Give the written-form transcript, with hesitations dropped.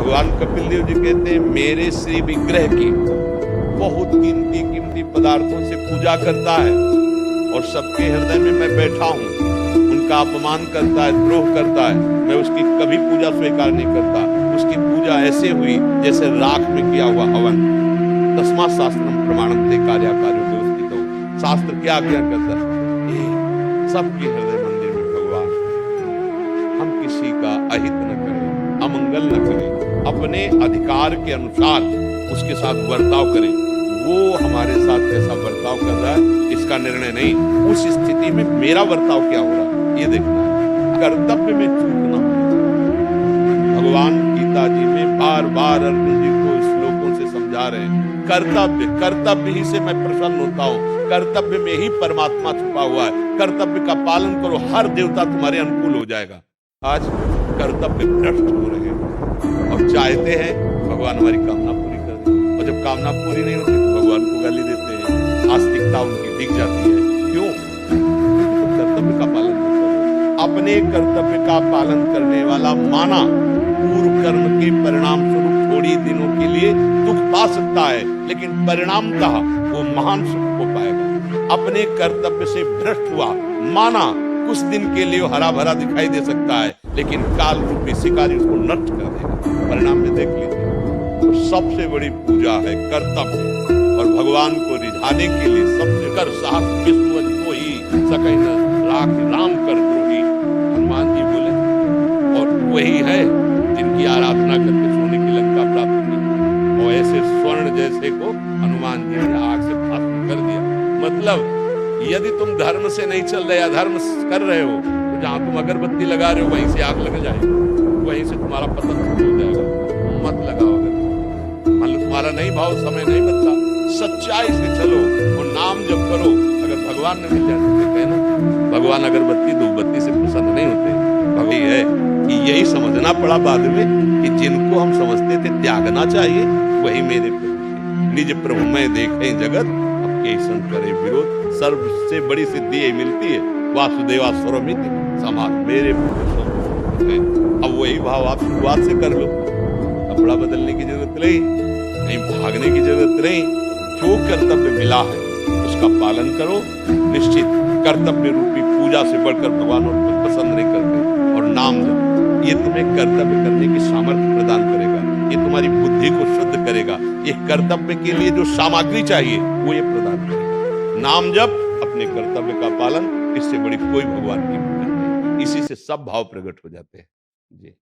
भगवान कपिल देव जी कहते हैं मेरे श्री विग्रह की बहुत कीमती कीमती पदार्थों से पूजा करता है और सबके हृदय में मैं बैठा हूँ, उनका अपमान करता है, द्रोह करता है, मैं उसकी कभी पूजा स्वीकार नहीं करता। उसकी पूजा ऐसे हुई जैसे राख में किया हुआ हवन। तस्मात् शास्त्रम प्रमाणम ते कार्याकार्यो व्यवस्थितो। शास्त्र क्या आज्ञा करता है? सबके हृदय मंदिर में भगवान, हम किसी का अहित न करें, अमंगल न करें, अपने अधिकार के अनुसार उसके साथ बर्ताव करें। वो हमारे साथ कैसा बर्ताव कर रहा है इसका निर्णय नहीं, उस स्थिति में मेरा बर्ताव क्या हो रहा है ये देखना है। कर्तव्य में चूकना। भगवान गीता जी में बार बार अर्जुन जी को श्लोकों से समझा रहे हैं, कर्तव्य, कर्तव्य ही से मैं प्रसन्न होता हूँ, कर्तव्य में ही परमात्मा छुपा हुआ है। कर्तव्य का पालन करो, हर देवता तुम्हारे अनुकूल हो जाएगा। आज कर्तव्य भ्रष्ट हो रहे हैं और चाहते हैं भगवान हमारी कामना पूरी कर दे, और जब कामना पूरी नहीं होती तो भगवान को गाली देते हैं, आस्तिकता उनकी दिख जाती है। क्यों? तो कर्तव्य का पालन नहीं करो। अपने कर्तव्य का पालन करने वाला माना पूर्व कर्म के परिणाम स्वरूप थोड़ी दिनों के लिए दुख पा सकता है, लेकिन परिणामतः वो महान सुख को पाएगा। अपने कर्तव्य से भ्रष्ट हुआ माना कुछ दिन के लिए हरा भरा दिखाई दे सकता है, लेकिन काल रूपी शिकारी उसको नष्ट कर देगा। परिणाम में देख लीजिए। तो सबसे बड़ी पूजा है कर्तव्य, और भगवान को रिझाने के लिए सबसे कर साहस विष्णु को ही सकै न राख राम कर द्रोही, हनुमान जी बोले। और वही है जिनकी आराधना करके सोने की लंका प्राप्त की, और ऐसे स्वर्ण जैसे को हनुमान जी ने आग से भस्म कर दिया। मतलब यदि तुम धर्म से नहीं चल रहे, अधर्म कर रहे हो, तो जहां तुम अगरबत्ती लगा रहे हो वहीं से आग लग जाएगी, वहीं से तुम्हारा पतन शुरू हो जाएगा। मत लगाओ अगरबत्ती। मान लो तुम्हारा नहीं भाव, समय नहीं बदला, सच्चाई से चलो और नाम जप करो। अगर भगवान ने मिल जाए तो कहना भगवान अगरबत्ती धूपबत्ती से प्रसन्न नहीं होते। भगवान है कि यही समझना पड़ा बाद में कि जिनको हम समझते थे त्यागना चाहिए, वही मेरे प्रभु। निज प्रभु मैं देखे जगत करे विरोध। सर्व से बड़ी सिद्धि यही मिलती है, वासुदेवा स्वरमिति समाज मेरे। अब वही भाव आप शुरुआत से कर लो, कपड़ा बदलने की जरूरत नहीं, कहीं भागने की जरूरत नहीं। जो कर्तव्य मिला है उसका पालन करो। निश्चित कर्तव्य रूपी पूजा से बढ़कर भगवान और कुछ पसंद नहीं करते। और नाम जप, ये तुम्हें कर्तव्य करने की सामर्थ्य प्रदान करेगा, ये तुम्हारी बुद्धि को शुद्ध करेगा, ये कर्तव्य के लिए जो सामग्री चाहिए वो ये प्रदान करेगा। नाम जप, अपने कर्तव्य का पालन, इससे बड़ी कोई भगवान की पूजा नहीं। इसी से सब भाव प्रकट हो जाते हैं। जी।